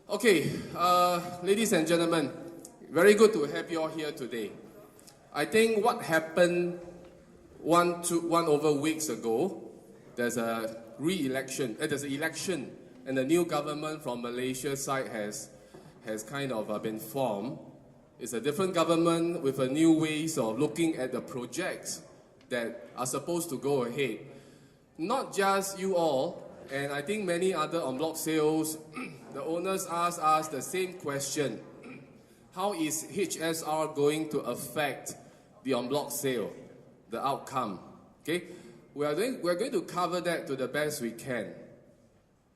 Okay, ladies and gentlemen, very good to have you all here today. I think what happened one over weeks ago, there's a re-election, there's an election, and the new government from Malaysia side has kind of been formed. It's a different government with a new ways of looking at the projects that are supposed to go ahead. Not just you all, and I think many other en bloc sales, the owners ask us the same question. How is HSR going to affect the en bloc sale, the outcome? Okay, we're going to cover that to the best we can.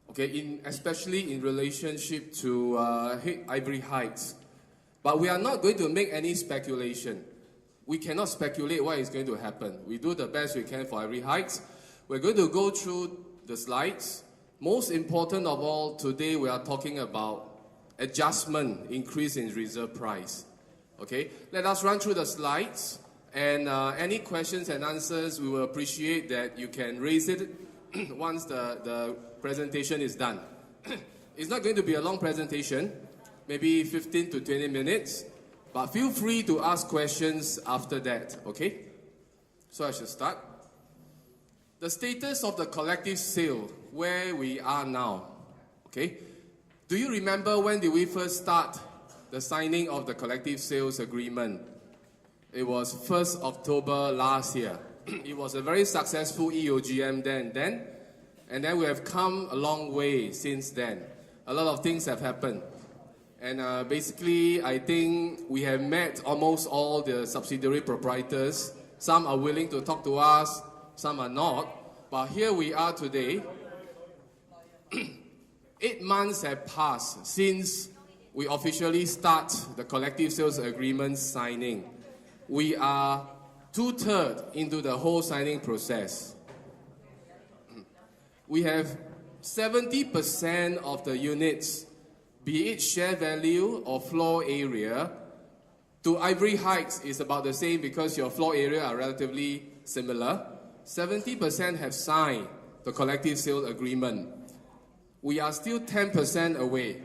Okay, especially in relationship to Ivory Heights. But we are not going to make any speculation. We cannot speculate what is going to happen. We do the best we can for Ivory Heights. We're going to go through the slides. Most important of all, today we are talking about adjustment, increase in reserve price. Okay, let us run through the slides, and any questions and answers, we will appreciate that you can raise it once the presentation is done. It's not going to be a long presentation, maybe 15 to 20 minutes, but feel free to ask questions after that, okay? So I should start. The status of the collective sale, where we are now, okay? Do you remember when did we first start the signing of the collective sales agreement? It was 1st October last year. It was a very successful EOGM then, and then we have come a long way since then. A lot of things have happened. And basically, I think we have met almost all the subsidiary proprietors. Some are willing to talk to us, some are not. But here we are today. 8 months have passed since we officially start the collective sales agreement signing. We are 2/3 into the whole signing process. We have 70% of the units, be it share value or floor area. To Ivory Heights is about the same because your floor area are relatively similar. 70% have signed the collective sale agreement. We are still 10% away,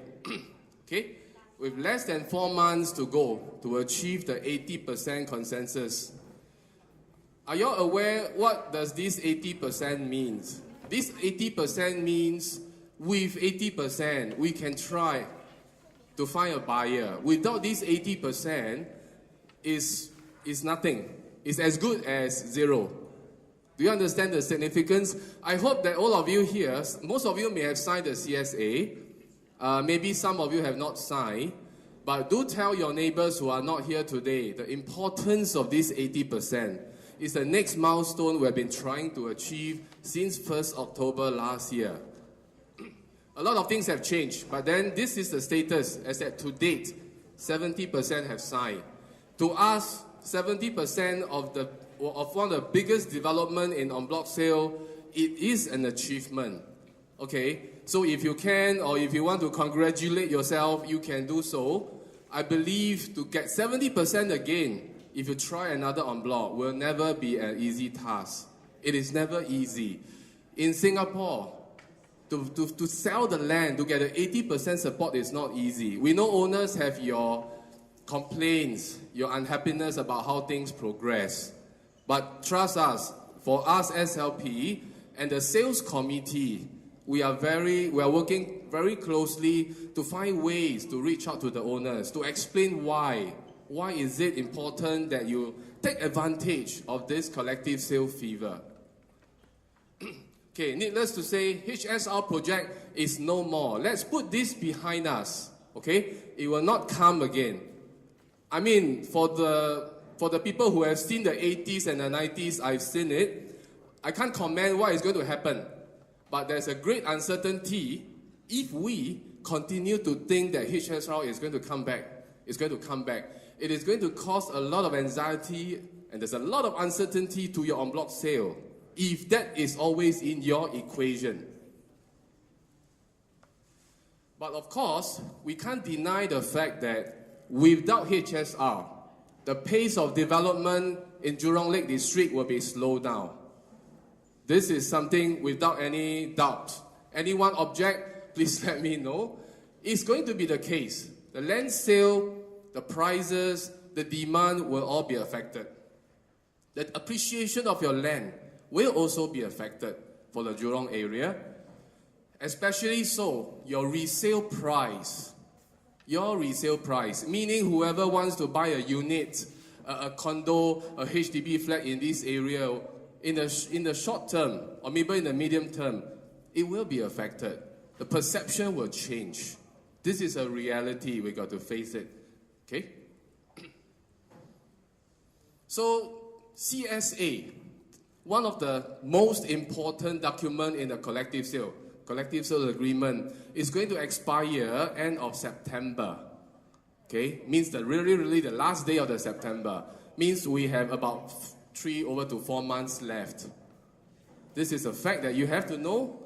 okay? With less than 4 months to go to achieve the 80% consensus. Are you all aware what does this 80% means? This 80% means with 80%, we can try to find a buyer. Without this 80%, is nothing. It's as good as zero. Do you understand the significance? I hope that all of you here, most of you may have signed the CSA. Maybe some of you have not signed. But do tell your neighbors who are not here today the importance of this 80%. It's the next milestone we've been trying to achieve since 1st October last year. A lot of things have changed, but then this is the status as that to date, 70% have signed. To us, 70% of one of the biggest development in en bloc sale, it is an achievement. Okay, so if you can, or if you want to congratulate yourself, you can do so. I believe to get 70% again, if you try another en bloc, will never be an easy task. It is never easy. In Singapore, to sell the land, to get an 80% support is not easy. We know owners have your complaints, your unhappiness about how things progress. But trust us, for us SLP and the sales committee, we are working very closely to find ways to reach out to the owners, to explain why. Why is it important that you take advantage of this collective sale fever? Okay, needless to say, HSR project is no more. Let's put this behind us, okay? It will not come again. I mean, for the people who have seen the 80s and the 90s, I've seen it. I can't comment what is going to happen. But there's a great uncertainty if we continue to think that HSR is going to come back. It's going to come back. It is going to cause a lot of anxiety, and there's a lot of uncertainty to your en bloc sale, if that is always in your equation. But of course, we can't deny the fact that without HSR, the pace of development in Jurong Lake District will be slowed down. This is something without any doubt. Anyone object, please let me know. it's going to be the case. The land sale, the prices, the demand will all be affected. The appreciation of your land will also be affected for the Jurong area. Especially so, your resale price, meaning whoever wants to buy a unit, a condo, a HDB flat in this area, in the short term, or maybe in the medium term, it will be affected. The perception will change. This is a reality, we got to face it, okay? So, CSA, one of the most important documents in the collective sale agreement, is going to expire end of September. Okay, means that really the last day of the September. Means we have about 3 over to 4 months left. This is a fact that you have to know.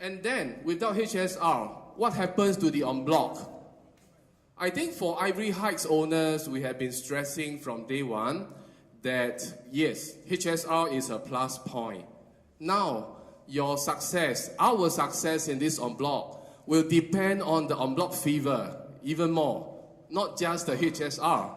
And then, without HSR, what happens to the en bloc? I think for Ivory Heights owners, we have been stressing from day one that yes, HSR is a plus point. Now, your success, our success in this en bloc will depend on the en bloc fever even more, not just the HSR.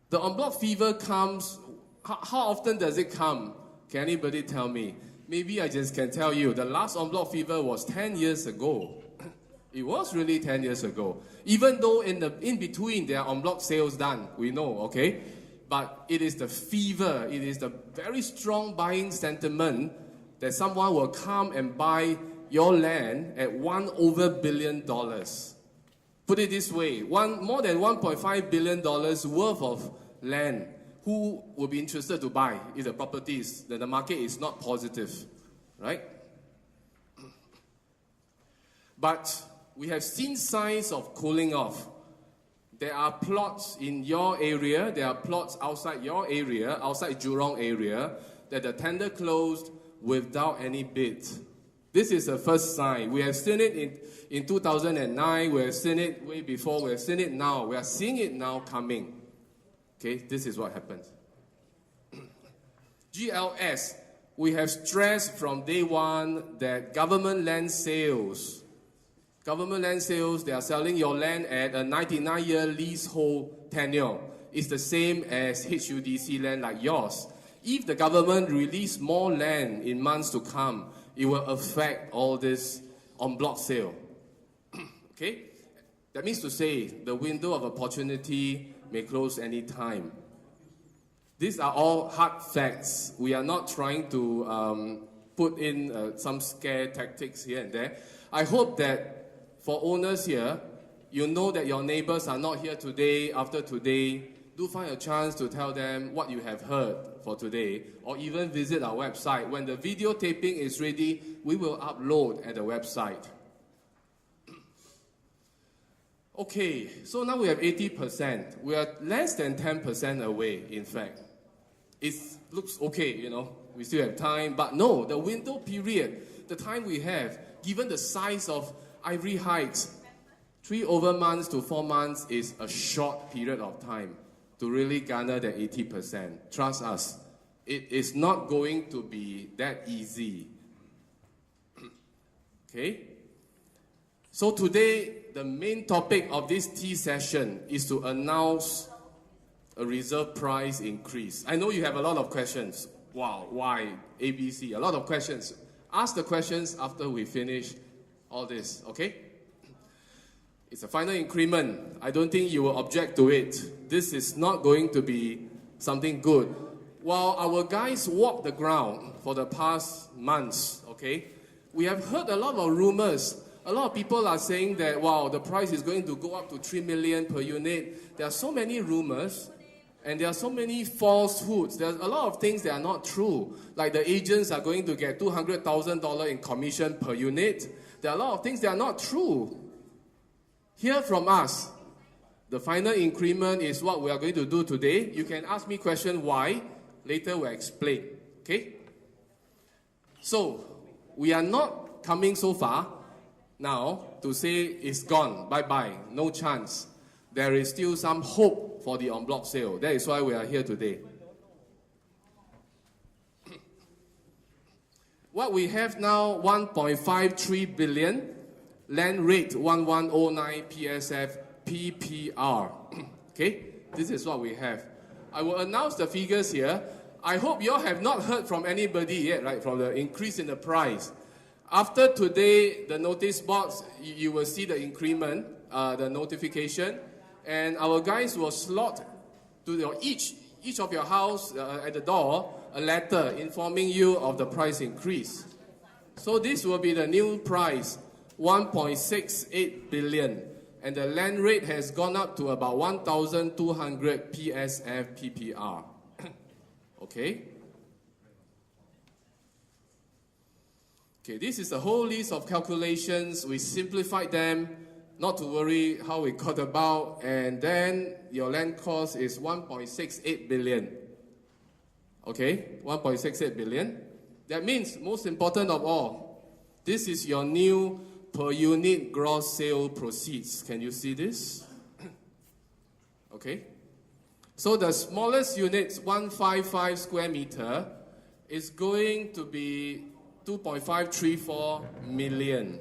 The en bloc fever comes, how often does it come? Can anybody tell me? Maybe I just can tell you, the last en bloc fever was 10 years ago. It was really 10 years ago. Even though in between there are en bloc sales done, we know, okay? But it is the fever, it is the very strong buying sentiment that someone will come and buy your land at $1 billion. Put it this way, more than $1.5 billion worth of land. Who will be interested to buy if the properties, that the market is not positive, right? But we have seen signs of cooling off. There are plots in your area, there are plots outside your area, outside Jurong area, that the tender closed without any bid. This is the first sign. We have seen it in 2009, we have seen it way before, we have seen it now. We are seeing it now coming. Okay, this is what happens. GLS, we have stressed from day one that government land sales, they are selling your land at a 99-year leasehold tenure. It's the same as HUDC land like yours. If the government release more land in months to come, it will affect all this en bloc sale. Okay? That means to say the window of opportunity may close any time. These are all hard facts. We are not trying to put in some scare tactics here and there. I hope that for owners here, you know that your neighbors are not here today, after today. Do find a chance to tell them what you have heard for today, or even visit our website. When the video taping is ready, we will upload at the website. Okay, so now we have 80%. We are less than 10% away, in fact. It looks okay, you know, we still have time, but no, the window period, the time we have, given the size of Ivory Heights, 3 months to 4 months is a short period of time to really garner the 80%. Trust us, it is not going to be that easy. Okay? So today, the main topic of this tea session is to announce a reserve price increase. I know you have a lot of questions. Wow, why? ABC, a lot of questions. Ask the questions after we finish all this, okay? It's a final increment. I don't think you will object to it. This is not going to be something good. While our guys walk the ground for the past months, okay, we have heard a lot of rumors. A lot of people are saying that, wow, the price is going to go up to 3 million per unit. There are so many rumors, and there are so many falsehoods. There's a lot of things that are not true. Like the agents are going to get $200,000 in commission per unit. There are a lot of things that are not true. Hear from us. The final increment is what we are going to do today. You can ask me question why. Later we'll explain. Okay? So, we are not coming so far now to say it's gone. Bye-bye. No chance. There is still some hope for the en bloc sale. That is why we are here today. What we have now, 1.53 billion land rate 1109 PSF PPR. Okay, this is what we have. I will announce the figures here. I hope you all have not heard from anybody yet, right, from the increase in the price. After today, the notice boards, you will see the increment, the notification, and our guys will slot to each of your house at the door a letter informing you of the price increase. So this will be the new price, 1.68 billion, and the land rate has gone up to about 1,200 PSF PPR. Okay. Okay, this is a whole list of calculations. We simplified them, not to worry how we got about, and then your land cost is 1.68 billion. Okay, 1.68 billion. That means, most important of all, this is your new per unit gross sale proceeds. Can you see this? Okay. So the smallest unit, 155 square meter, is going to be 2.534 million.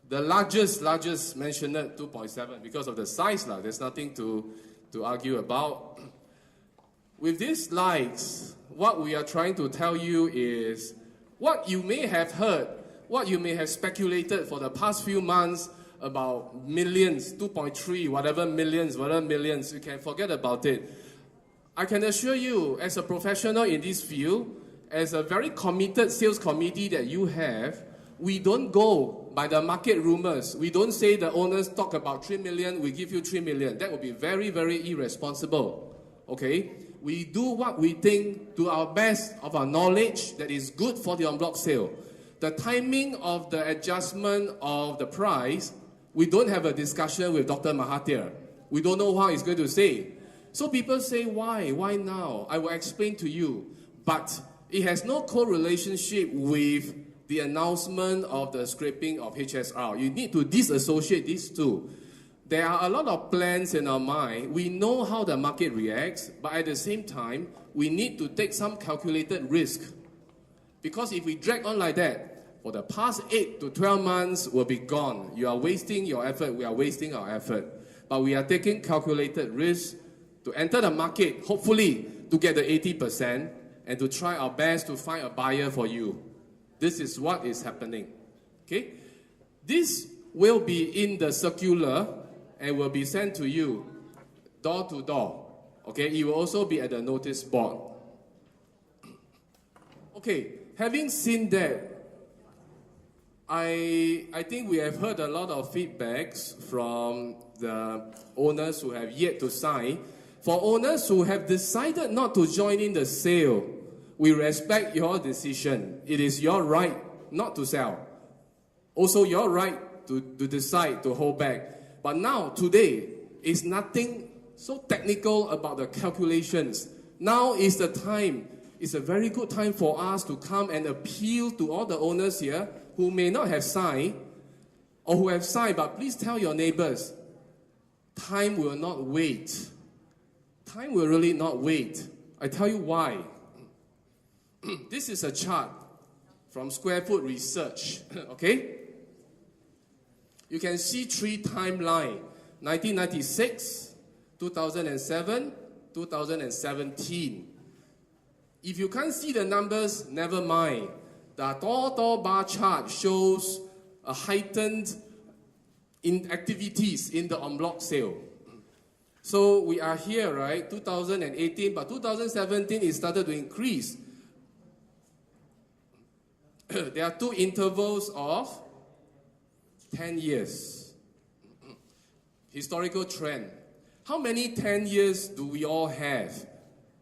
The largest mentioned 2.7 because of the size. There's nothing to argue about. With these slides, what we are trying to tell you is what you may have heard, what you may have speculated for the past few months about millions, 2.3, whatever millions, you can forget about it. I can assure you, as a professional in this field, as a very committed sales committee that you have, we don't go by the market rumors. We don't say the owners talk about 3 million, we give you 3 million. That would be very, very irresponsible. Okay? We do what we think to our best of our knowledge that is good for the en bloc sale. The timing of the adjustment of the price, we don't have a discussion with Dr. Mahathir. We don't know what he's going to say. So people say, why? Why now? I will explain to you. But it has no correlationship with the announcement of the scrapping of HSR. You need to disassociate these two. There are a lot of plans in our mind. We know how the market reacts, but at the same time, we need to take some calculated risk. Because if we drag on like that, for the past 8 to 12 months will be gone. You are wasting your effort, we are wasting our effort. But we are taking calculated risks to enter the market, hopefully to get the 80%, and to try our best to find a buyer for you. This is what is happening. Okay? This will be in the circular and will be sent to you door to door. Okay? It will also be at the notice board. Okay, having seen that, I think we have heard a lot of feedbacks from the owners who have yet to sign. For owners who have decided not to join in the sale, we respect your decision. It is your right not to sell. Also your right to decide to hold back. But now, today, is nothing so technical about the calculations. Now is the time. It's a very good time for us to come and appeal to all the owners here who may not have signed, or who have signed, but please tell your neighbors, time will not wait. Time will really not wait. I tell you why. This is a chart from Square Foot Research, okay? You can see 3 timelines, 1996, 2007, 2017. If you can't see the numbers, never mind. The tall bar chart shows a heightened activities in the en bloc sale. So we are here, right, 2018, but 2017 it started to increase. There are 2 intervals of 10 years. Historical trend. How many 10 years do we all have?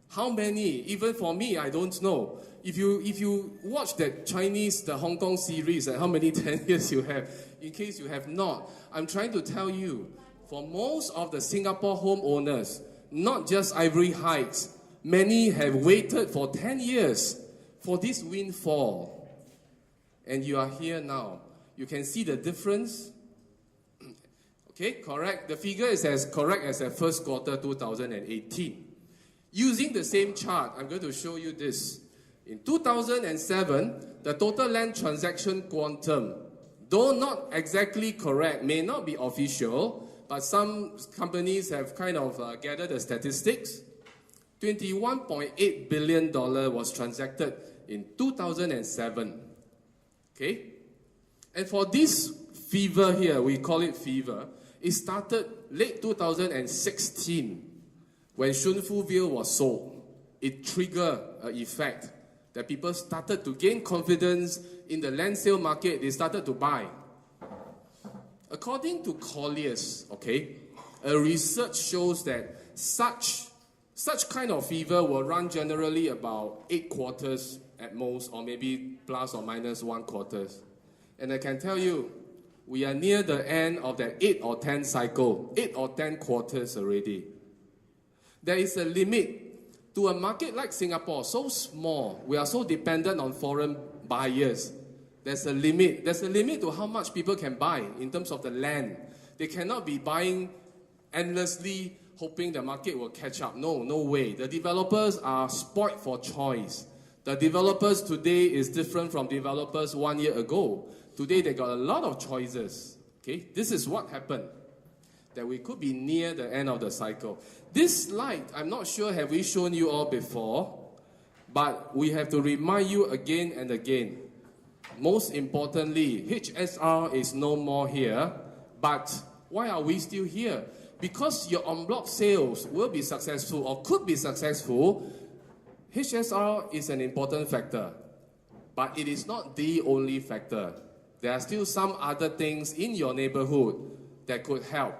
How many? Even for me, I don't know. If you watch the Hong Kong series, how many 10 years you have? In case you have not, I'm trying to tell you, for most of the Singapore homeowners, not just Ivory Heights, many have waited for 10 years for this windfall. And you are here now. You can see the difference. Okay, correct. The figure is as correct as the first quarter 2018. Using the same chart, I'm going to show you this. In 2007, the total land transaction quantum, Though not exactly correct, may not be official, but some companies have kind of gathered the statistics. $21.8 billion was transacted in 2007. Okay? And for this fever here, we call it fever, it started late 2016 when Shunfuville was sold. It triggered an effect that people started to gain confidence in the land sale market. They started to buy. According to Colliers, okay, a research shows that such kind of fever will run generally about 8 quarters at most, or maybe plus or minus 1 quarter. And I can tell you, we are near the end of that 8 or 10 cycle, 8 or 10 quarters already. There is a limit to a market like Singapore, so small. We are so dependent on foreign buyers. There's a limit. There's a limit to how much people can buy in terms of the land. They cannot be buying endlessly, hoping the market will catch up. No way. The developers are spoiled for choice. The developers today is different from developers 1 year ago. Today they got a lot of choices. Okay, this is what happened. That we could be near the end of the cycle. This slide, I'm not sure have we shown you all before, but we have to remind you again and again. Most importantly, HSR is no more here, but why are we still here? Because your en bloc sales will be successful or could be successful. HSR is an important factor, but it is not the only factor. There are still some other things in your neighborhood that could help.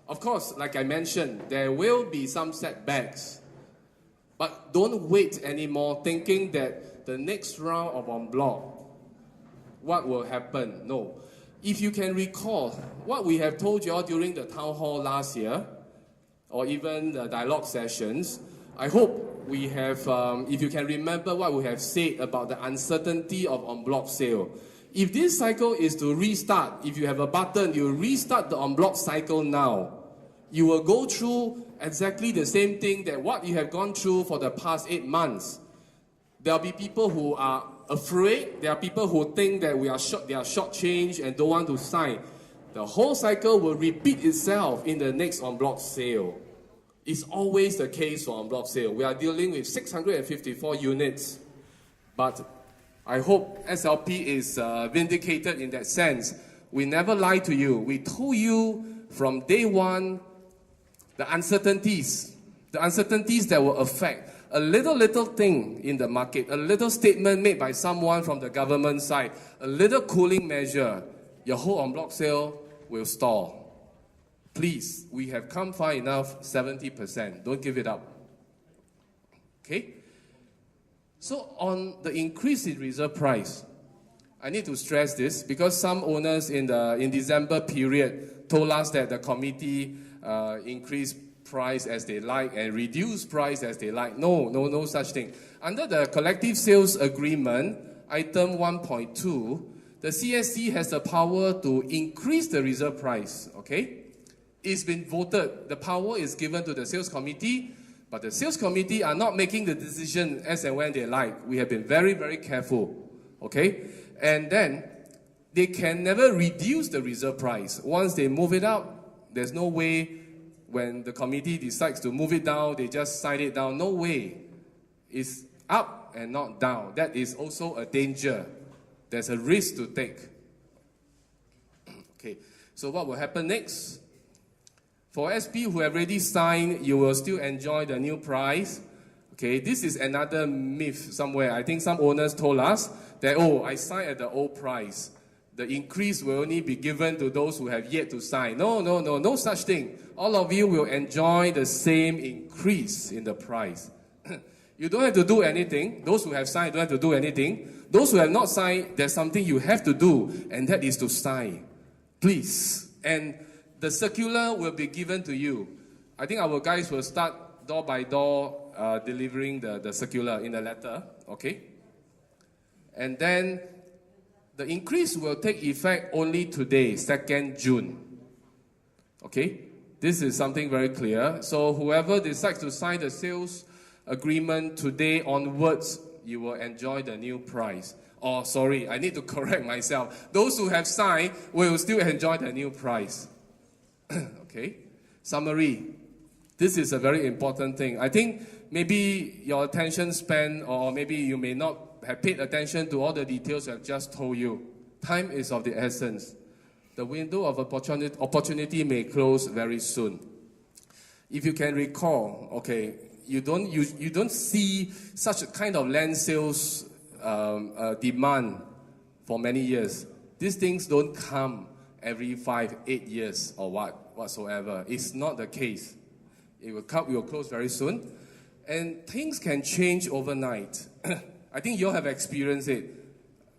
Of course, like I mentioned, there will be some setbacks. But don't wait anymore thinking that the next round of en bloc, what will happen? No. If you can recall what we have told you all during the town hall last year, or even the dialogue sessions, I hope we have, if you can remember what we have said about the uncertainty of en bloc sale. If this cycle is to restart, if you have a button, you restart the en bloc cycle now, you will go through exactly the same thing that what you have gone through for the past 8 months. There will be people who are afraid. There are people who think that they are shortchanged and don't want to sign. The whole cycle will repeat itself in the next en bloc sale. It's always the case for en bloc sale. We are dealing with 654 units, but I hope SLP is vindicated in that sense. We never lied to you. We told you from day one the uncertainties that will affect a little thing in the market, a little statement made by someone from the government side, a little cooling measure, your whole en bloc sale will stall. Please, we have come far enough, 70%. Don't give it up. Okay? So on the increase in reserve price, I need to stress this because some owners in December period told us that the committee increased price as they like and reduce price as they like. No such thing. Under the collective sales agreement, item 1.2, the CSC has the power to increase the reserve price. Okay? It's been voted. The power is given to the sales committee, but the sales committee are not making the decision as and when they like. We have been very, very careful. Okay? And then they can never reduce the reserve price. Once they move it up, there's no way when the committee decides to move it down, they just sign it down. No way. It's up and not down. That is also a danger. There's a risk to take. Okay, so what will happen next? For SP who have already signed, you will still enjoy the new price. Okay, this is another myth somewhere. I think some owners told us that, oh, I signed at the old price. The increase will only be given to those who have yet to sign. No such thing. All of you will enjoy the same increase in the price. You don't have to do anything. Those who have signed don't have to do anything. Those who have not signed, there's something you have to do, and that is to sign. Please. And the circular will be given to you. I think our guys will start door by door delivering the circular in a letter. Okay? And then the increase will take effect only today, 2nd June. Okay? This is something very clear. So whoever decides to sign the sales agreement today onwards, you will enjoy the new price. Oh, sorry, I need to correct myself. Those who have signed will still enjoy the new price. Okay? Summary. This is a very important thing. I think maybe your attention span, or maybe you may not have paid attention to all the details I've just told you. Time is of the essence. The window of opportunity may close very soon. If you can recall, okay, you don't see such a kind of land sales demand for many years. These things don't come every 5-8 years or whatsoever. It's not the case. It will close very soon, and things can change overnight. I think you all have experienced it.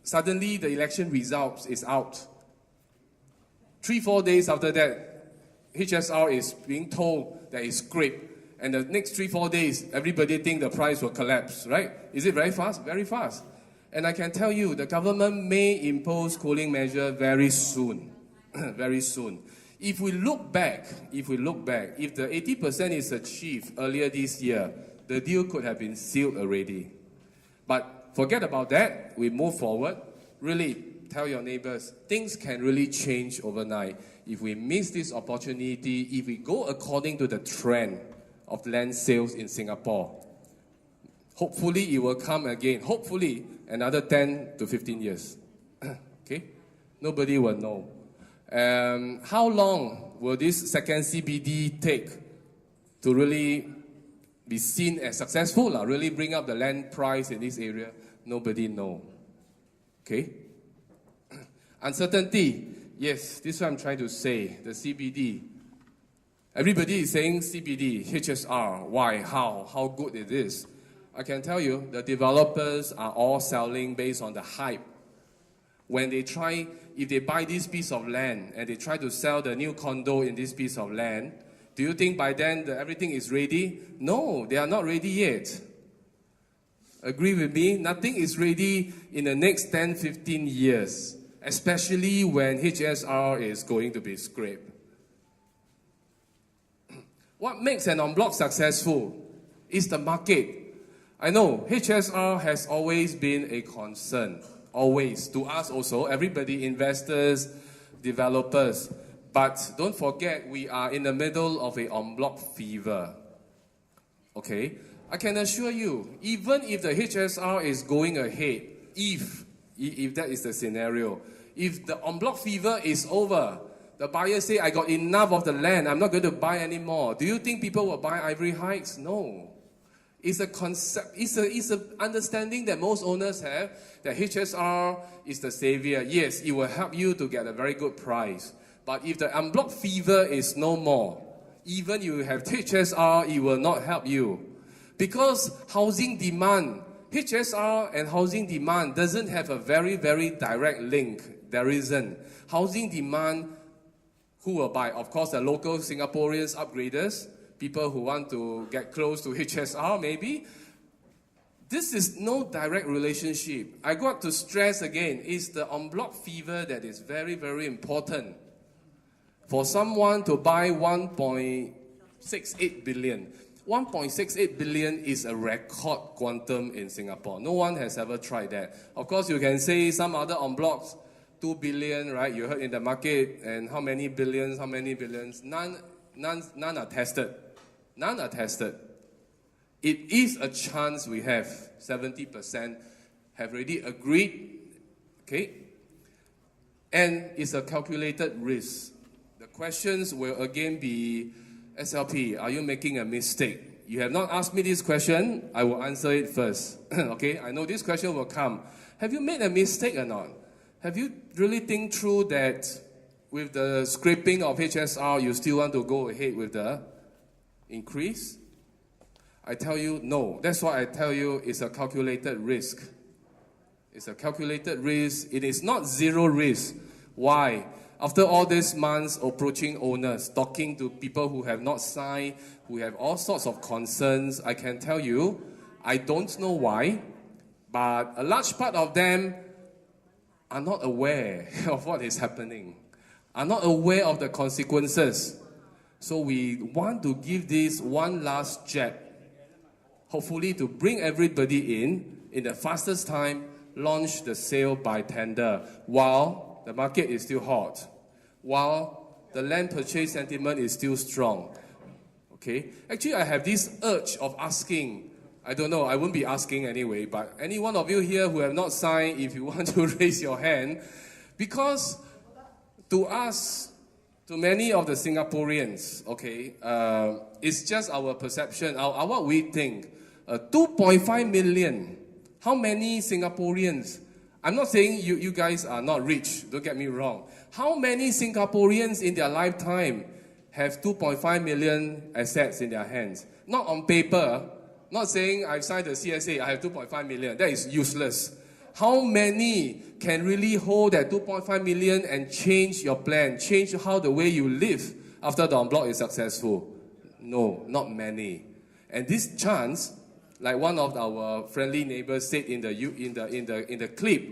Suddenly, the election results is out. 3-4 days after that, HSR is being told that it's scraped. And the next 3-4 days, everybody think the price will collapse, right? Is it very fast? Very fast. And I can tell you, the government may impose cooling measure very soon. Very soon. If we look back, if the 80% is achieved earlier this year, the deal could have been sealed already. But forget about that. We move forward. Really, tell your neighbors, things can really change overnight. If we miss this opportunity, if we go according to the trend of land sales in Singapore, hopefully it will come again. Hopefully another 10 to 15 years. Okay? Nobody will know. How long will this second CBD take to really be seen as successful, really bring up the land price in this area? Nobody know. Okay? Uncertainty. Yes, this is what I'm trying to say. The CBD. Everybody is saying CBD, HSR. Why? How good it is? I can tell you, the developers are all selling based on the hype. When they try, if they buy this piece of land and they try to sell the new condo in this piece of land, do you think by then everything is ready? No, they are not ready yet. Agree with me? Nothing is ready in the next 10, 15 years, especially when HSR is going to be scraped. What makes an en bloc successful is the market. I know HSR has always been a concern. Always, to us also, everybody, investors, developers. But don't forget, we are in the middle of a en bloc fever. Okay? I can assure you, even if the HSR is going ahead, if that is the scenario, if the en bloc fever is over, the buyers say, I got enough of the land, I'm not going to buy anymore. Do you think people will buy Ivory Heights? No. It's a concept, it's an understanding that most owners have, that HSR is the savior. Yes, it will help you to get a very good price. But if the en bloc fever is no more, even you have HSR, it will not help you. Because housing demand, HSR and housing demand doesn't have a very, very direct link. There isn't. Housing demand, who will buy? Of course, the local Singaporeans, upgraders, people who want to get close to HSR, maybe. This is no direct relationship. I got to stress again, it's the en bloc fever that is very, very important. For someone to buy 1.68 billion. 1.68 billion is a record quantum in Singapore. No one has ever tried that. Of course, you can say some other en blocs, 2 billion, right? You heard in the market, and how many billions? None are tested. None are tested. It is a chance we have. 70% have already agreed. Okay? And it's a calculated risk. The questions will again be, SLP, are you making a mistake? You have not asked me this question, I will answer it first. Okay? I know this question will come. Have you made a mistake or not? Have you really think through that with the scraping of HSR, you still want to go ahead with the increase? I tell you, no. That's why I tell you it's a calculated risk. It's a calculated risk. It is not zero risk. Why? After all these months approaching owners, talking to people who have not signed, who have all sorts of concerns, I can tell you, I don't know why, but a large part of them are not aware of what is happening, are not aware of the consequences. So we want to give this one last jab, hopefully to bring everybody in the fastest time, launch the sale by tender while the market is still hot, while the land purchase sentiment is still strong. Okay? Actually, I have this urge of asking, I don't know, I won't be asking anyway, but any one of you here who have not signed, if you want to raise your hand, because to us, to many of the Singaporeans, okay, it's just our perception, what we think. 2.5 million. How many Singaporeans? I'm not saying you guys are not rich, don't get me wrong. How many Singaporeans in their lifetime have 2.5 million assets in their hands? Not on paper, not saying I've signed the CSA, I have 2.5 million. That is useless. How many can really hold that 2.5 million and change your plan, change how the way you live after the en bloc is successful? No, not many. And this chance, like one of our friendly neighbors said in the clip,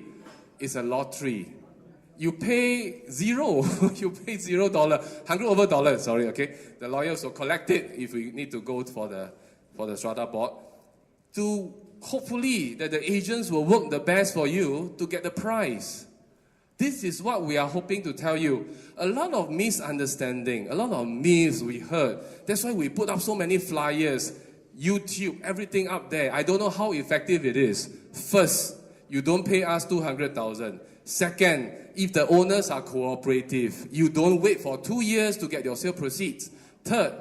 is a lottery. You pay zero. You pay $0, $100 over dollars. Sorry, okay. The lawyers will collect it if we need to go for the strata board to hopefully that the agents will work the best for you to get the price. This is what we are hoping to tell you. A lot of misunderstanding, a lot of myths we heard. That's why we put up so many flyers, YouTube, everything up there. I don't know how effective it is. First, you don't pay us 200,000. Second, if the owners are cooperative, you don't wait for 2 years to get your sale proceeds. Third,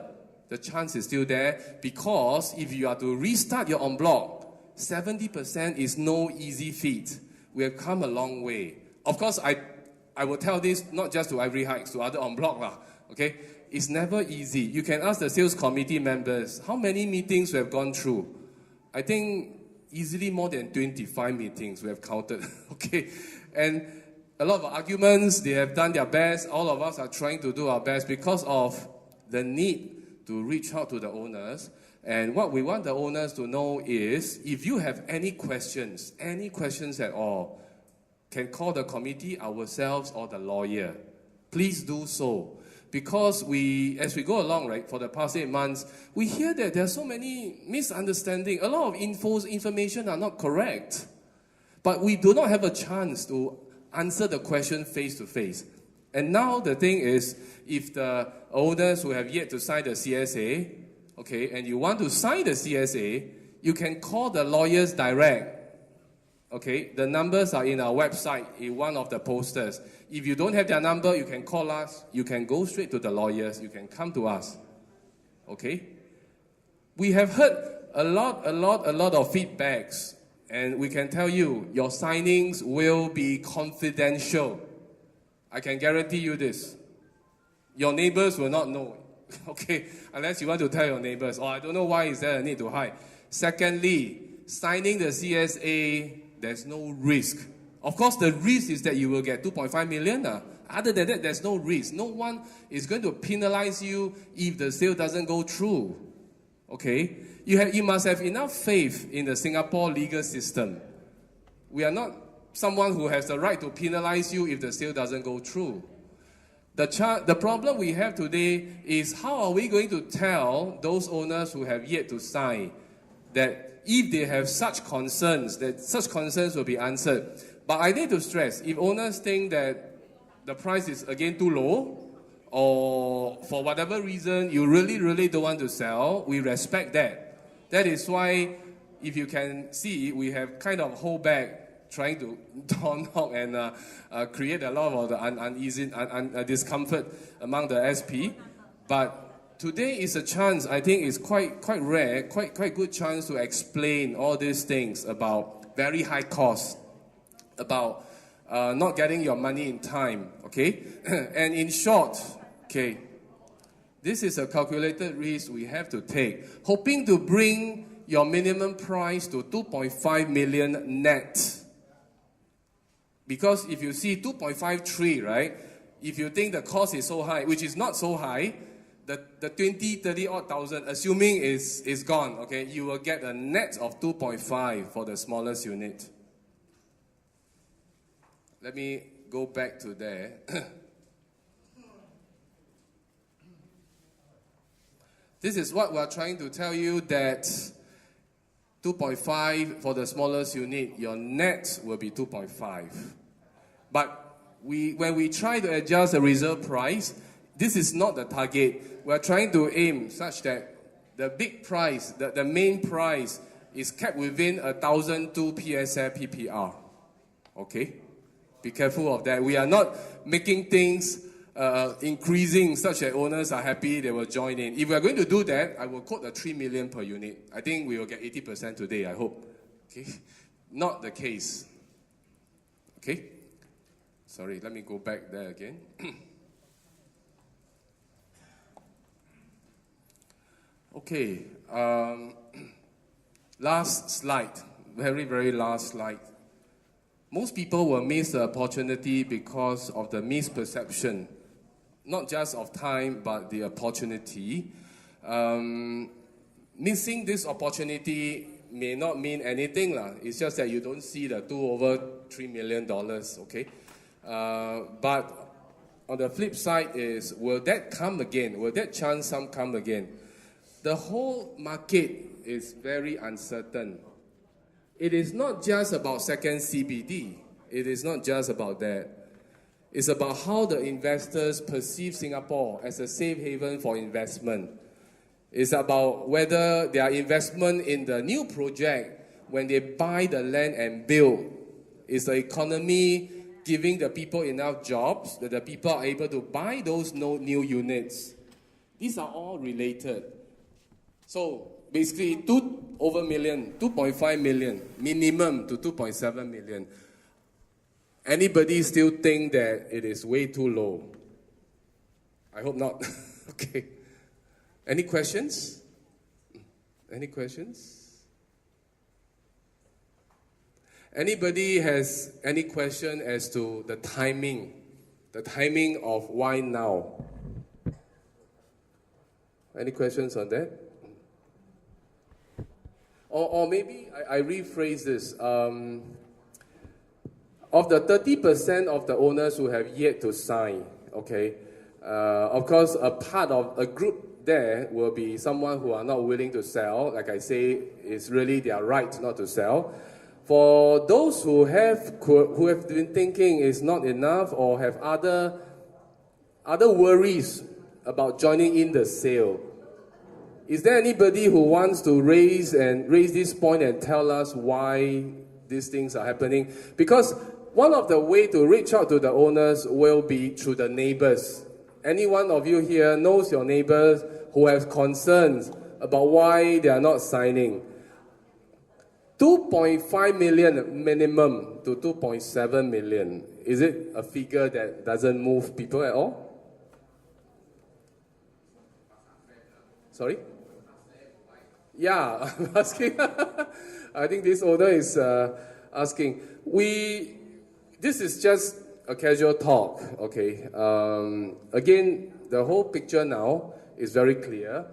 the chance is still there because if you are to restart your en bloc, 70% is no easy feat. We have come a long way. Of course, I will tell this not just to Ivory Heights, to other en bloc lah. Okay, it's never easy. You can ask the sales committee members how many meetings we have gone through. I think easily more than 25 meetings we have counted. Okay, and a lot of arguments. They have done their best. All of us are trying to do our best because of the need to reach out to the owners. And what we want the owners to know is, if you have any questions at all, can call the committee, ourselves, or the lawyer. Please do so. Because as we go along, right, for the past 8 months, we hear that there are so many misunderstandings. A lot of information are not correct. But we do not have a chance to answer the question face to face. And now the thing is, if the owners who have yet to sign the CSA, okay, and you want to sign the CSA, you can call the lawyers direct. Okay, the numbers are in our website, in one of the posters. If you don't have their number, you can call us. You can go straight to the lawyers. You can come to us. Okay? We have heard a lot of feedbacks, and we can tell you, your signings will be confidential. I can guarantee you this. Your neighbors will not know. Okay, unless you want to tell your neighbors. I don't know why is there a need to hide. Secondly, signing the CSA, there's no risk. Of course, the risk is that you will get 2.5 million. Other than that, there's no risk. No one is going to penalize you if the sale doesn't go through. Okay? You must have enough faith in the Singapore legal system. We are not someone who has the right to penalize you if the sale doesn't go through. The problem we have today is, how are we going to tell those owners who have yet to sign that if they have such concerns, that such concerns will be answered? But I need to stress, if owners think that the price is again too low, or for whatever reason you really don't want to sell, we respect that. That is why, if you can see, we have kind of hold back, trying to door knock and create a lot of the uneasy discomfort among the SP. But today is a chance, I think it's quite rare, quite good chance to explain all these things about very high costs, about not getting your money in time, okay? And in short, okay, this is a calculated risk we have to take, hoping to bring your minimum price to 2.5 million net. Because if you see 2.53, right, if you think the cost is so high, which is not so high, the 20, 30 odd thousand, assuming is gone, okay, you will get a net of 2.5 for the smallest unit. Let me go back to there. This is what we're trying to tell you, that 2.5 for the smallest unit, your net will be 2.5. But when we try to adjust the reserve price, this is not the target. We're trying to aim such that the big price, the main price, is kept within 1,002 PSF PPR. Okay? Be careful of that. We are not making things increasing such that owners are happy, they will join in. If we are going to do that, I will quote 3 million per unit. I think we will get 80% today, I hope. Okay? Not the case. Okay? Sorry, let me go back there again. Okay, last slide, very, very last slide. Most people will miss the opportunity because of the misperception, not just of time, but the opportunity. Missing this opportunity may not mean anything. It's just that you don't see the over $3 million, okay? But on the flip side is, will that come again? Will that chance come again? The whole market is very uncertain. It is not just about second CBD. It is not just about that. It's about how the investors perceive Singapore as a safe haven for investment. It's about whether their investment in the new project, when they buy the land and build, is the economy giving the people enough jobs that the people are able to buy those new units. These are all related. So basically 2.5 million minimum to 2.7 million. Anybody still think that it is way too low? I hope not. Okay. Any questions? Any questions? Anybody has any question as to the timing of why now? Any questions on that? Or maybe I rephrase this. Of the 30% of the owners who have yet to sign, okay, of course, a part of a group there will be someone who are not willing to sell. Like I say, it's really their right not to sell. For those who have been thinking it's not enough or have other worries about joining in the sale, is there anybody who wants to raise this point and tell us why these things are happening? Because one of the ways to reach out to the owners will be through the neighbors. Any one of you here knows your neighbors who have concerns about why they are not signing. 2.5 million minimum to 2.7 million. Is it a figure that doesn't move people at all? Sorry? Yeah, I'm asking. I think this owner is asking. This is just a casual talk, okay? Again, the whole picture now is very clear.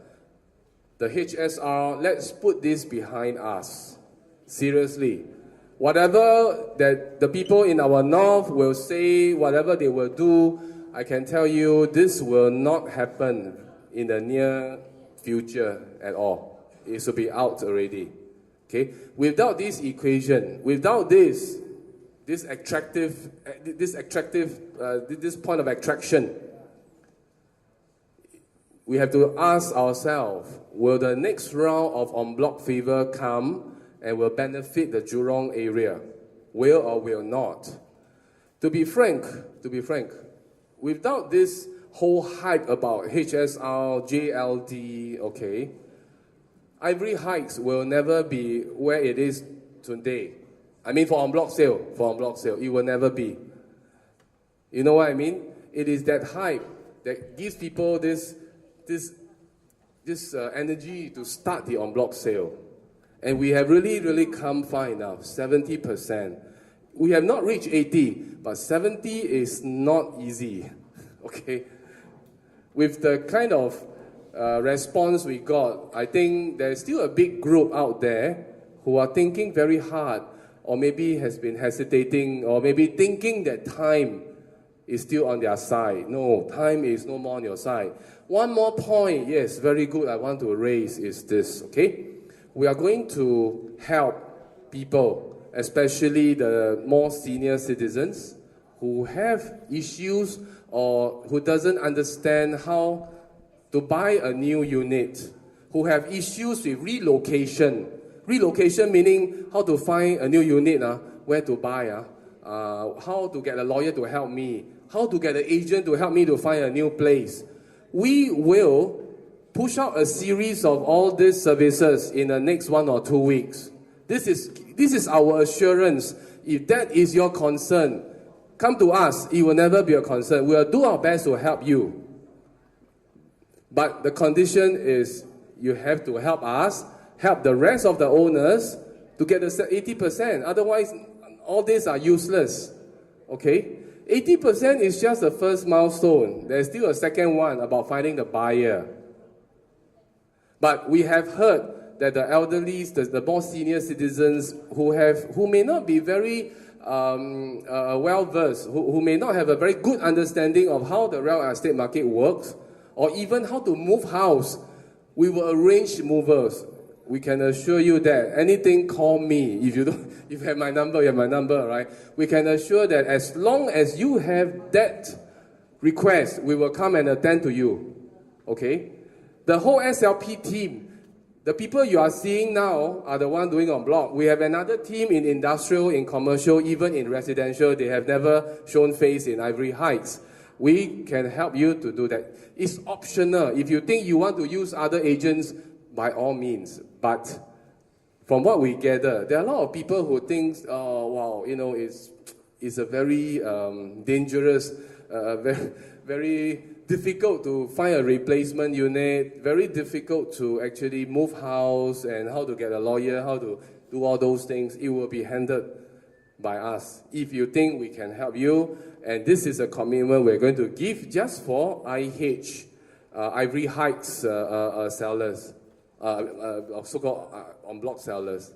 The HSR, let's put this behind us. Seriously. Whatever that the people in our north will say, whatever they will do, I can tell you this will not happen in the near future at all. It should be out already. Okay? Without this equation, without this point of attraction, we have to ask ourselves, will the next round of en bloc fever come and will benefit the Jurong area? Will or will not? To be frank, without this whole hype about HSR, JLD, okay, Ivory Heights will never be where it is today. I mean, for en bloc sale, it will never be. You know what I mean? It is that hype that gives people this energy to start the en bloc sale. And we have really come far enough, 70%. We have not reached 80, but 70 is not easy, okay? With the kind of response we got, I think there's still a big group out there who are thinking very hard, or maybe has been hesitating, or maybe thinking that time is still on their side. No, time is no more on your side. One more point, yes, very good, I want to raise is this, okay? we are going to help people, especially the more senior citizens who have issues or who doesn't understand how to buy a new unit, who have issues with relocation. Relocation meaning how to find a new unit, where to buy, how to get a lawyer to help me, how to get an agent to help me to find a new place. We will push out a series of all these services in the next 1 or 2 weeks. This is our assurance. If that is your concern, come to us. It will never be a concern. We will do our best to help you. But the condition is you have to help us, help the rest of the owners to get the 80%. Otherwise, all these are useless. Okay? 80% is just the first milestone. There's still a second one about finding the buyer. But we have heard that the elderly, the more senior citizens who may not be very well-versed, who may not have a very good understanding of how the real estate market works, or even how to move house, we will arrange movers. We can assure you that. Anything, call me. If you have my number, you have my number, right? We can assure that as long as you have that request, we will come and attend to you. Okay? The whole SLP team, the people you are seeing now are the one doing on block. We have another team in industrial, in commercial, even in residential. They have never shown face in Ivory Heights. We can help you to do that. It's optional. If you think you want to use other agents, by all means. But from what we gather, there are a lot of people who think, oh, wow, it's a very dangerous, very difficult to find a replacement unit, very difficult to actually move house and how to get a lawyer, how to do all those things. It will be handled by us. If you think we can help you, and this is a commitment we're going to give just for Ivory Heights sellers, so-called on-block sellers.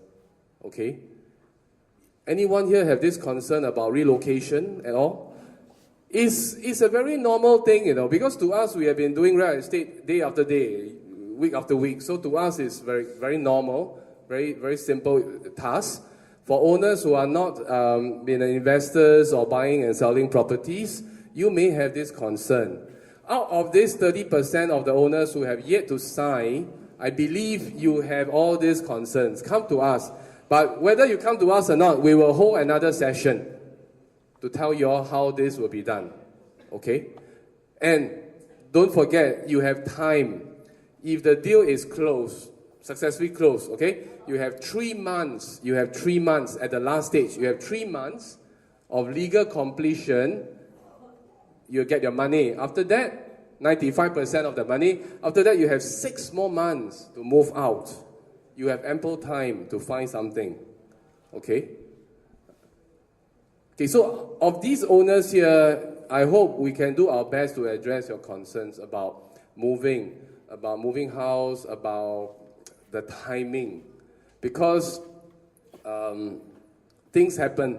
Okay? Anyone here have this concern about relocation at all? It's a very normal thing, because to us, we have been doing real estate day after day, week after week. So to us, it's very, very normal, very, very simple task. For owners who are not investors or buying and selling properties, you may have this concern. Out of this 30% of the owners who have yet to sign, I believe you have all these concerns. Come to us. But whether you come to us or not, we will hold another session to tell you all how this will be done. Okay? And don't forget, you have time. If the deal is closed, successfully closed, okay? You have 3 months. You have 3 months at the last stage. You have 3 months of legal completion. You get your money. After that, 95% of the money. After that, you have 6 more months to move out. You have ample time to find something. Okay? Okay, so of these owners here, I hope we can do our best to address your concerns about moving house, about the timing. Because things happen.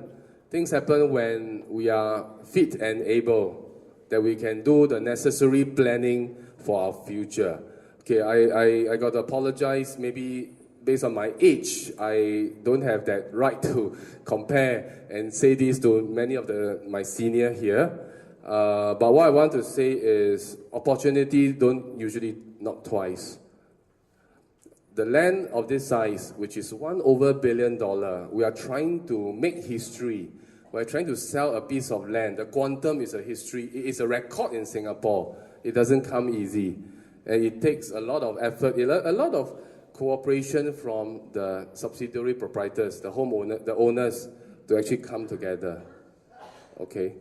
Things happen when we are fit and able, that we can do the necessary planning for our future. Okay, I got to apologize. Maybe based on my age, I don't have that right to compare and say this to many of my senior here. But what I want to say is, opportunity don't usually knock twice. The land of this size, which is $1 billion, we are trying to make history. We're trying to sell a piece of land. The quantum is a history. It is a record in Singapore. It doesn't come easy. And it takes a lot of effort, a lot of cooperation from the subsidiary proprietors, the owners, to actually come together. Okay?